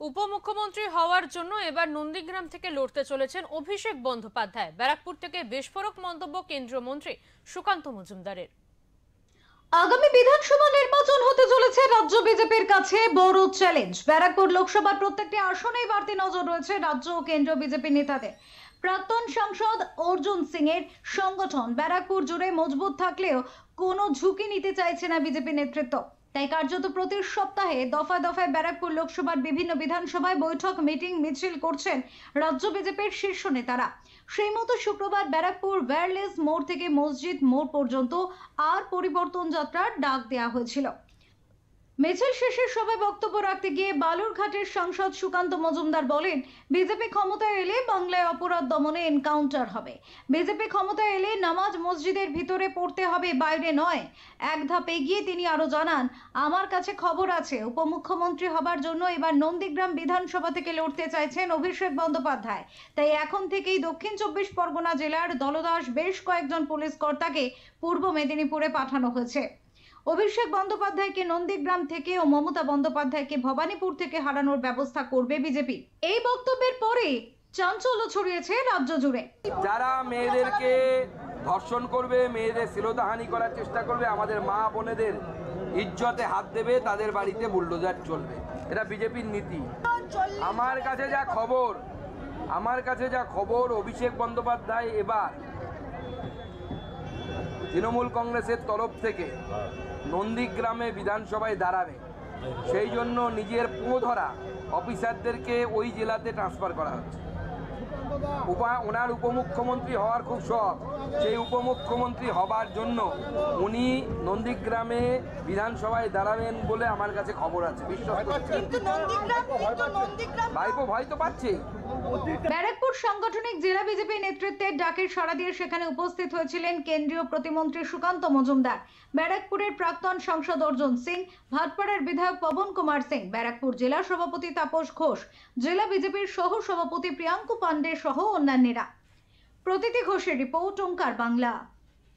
উপমুখ্যমন্ত্রী হওয়ার জন্য এবার নন্দীগ্রাম থেকে লড়তে চলেছেন অভিষেক বন্দ্যোপাধ্যায়। ব্যারাকপুর থেকে বিস্ফোরক মন্তব্য কেন্দ্রীয় মন্ত্রী সুকান্ত মজুমদারের। আগামী বিধানসভা নির্বাচন হতে চলেছে রাজ্য বিজেপির কাছে বড় চ্যালেঞ্জ। ব্যারাকপুর লোকসভার প্রত্যেকটি আসনেই বাড়তি নজর রয়েছে রাজ্য ও কেন্দ্রীয় বিজেপি নেতাদের। প্রাক্তন সাংসদ অর্জুন সিং এর সংগঠন ব্যারাকপুর জুড়ে মজবুত থাকলেও কোনো ঝুঁকি নিতে চাইছে না বিজেপি নেতৃত্ব। তাই কার্যত প্রতি সপ্তাহে দফায় দফায় ব্যারাকপুর লোকসভার বিভিন্ন বিধানসভায় বৈঠক, মিটিং, মিছিল করছেন রাজ্য বিজেপির শীর্ষ নেতারা। সেই মতো শুক্রবার ব্যারাকপুর ওয়্যারলেস মোড় থেকে মসজিদ মোড় পর্যন্ত আর পরিবর্তন যাত্রার ডাক দেওয়া হয়েছিল। মিছিল শেষে সবাই বক্তব্য রাখতে গিয়ে বালুরঘাটের সাংসদ সুকান্ত মজুমদার বলেন, বিজেপি ক্ষমতায় এলে বাংলায় অপরাধ দমনে এনকাউন্টার হবে। বিজেপি ক্ষমতায় এলে নামাজ মসজিদের ভিতরে পড়তে হবে, বাইরে নয়। এক ধাপ এগিয়ে তিনি আরো জানান, আমার কাছে খবর আছে উপমুখ্যমন্ত্রী হবার জন্য এবার নন্দীগ্রাম বিধানসভা থেকে লড়তে চাইছেন অভিষেক বন্দ্যোপাধ্যায়। তাই এখন থেকেই দক্ষিণ 24 পরগনা জেলার দলদাস বেশ কয়েকজন পুলিশ কর্তাকে পূর্ব মেদিনীপুরে পাঠানো হয়েছে। অভিষেক বন্দ্যোপাধ্যায়কে নন্দীগ্রাম থেকে ও মমতা বন্দ্যোপাধ্যায়কে ভবানীপুর থেকে হারানোর ব্যবস্থা করবে বিজেপি। এই বক্তব্যের পরে চাঞ্চল্য ছড়িয়েছে রাজ্য জুড়ে। যারা মেয়েদেরকে ধর্ষণ করবে, মেয়েদের শ্লীলতাহানি করার চেষ্টা করবে, আমাদের মা বোনেদের ইজ্জতে হাত দেবে, তাদের বাড়িতে বুলডোজার চলবে, এটা বিজেপির নীতি। আমার কাছে যা খবর অভিষেক বন্দ্যোপাধ্যায় এবার তৃণমূল কংগ্রেসের তরফ থেকে নন্দীগ্রামে বিধানসভায় দাঁড়াবে, সেই জন্য নিজের ধরা অফিসারদেরকে ওই জেলাতে ট্রান্সফার করা হচ্ছে। ওনার উপমুখ্যমন্ত্রী হওয়ার খুব শখ, সেই উপমুখ্যমন্ত্রী হবার জন্য উনি নন্দীগ্রামে বিধানসভায় দাঁড়াবেন বলে আমার কাছে খবর আছে। বিশ্বাস করছেন? ভাইপো ভয় তো পাচ্ছে। ব্যারাকপুর সাংগঠনিক জেলা বিজেপি নেতৃত্বের ডাকে সাড়া দিয়ে সেখানে উপস্থিত হয়েছিলেন কেন্দ্রীয় প্রতিমন্ত্রী সুকান্ত মজুমদার, ব্যারাকপুরের প্রাক্তন সাংসদ অর্জুন সিং, ভাটপাড়ার বিধায়ক পবন কুমার সিং, ব্যারাকপুর জেলা সভাপতি তাপস ঘোষ, জেলা বিজেপির সহ সভাপতি প্রিয়াঙ্কু পান্ডে সহ অন্যান্যরা। প্রতীতি ঘোষের রিপোর্ট, ওঙ্কার বাংলা।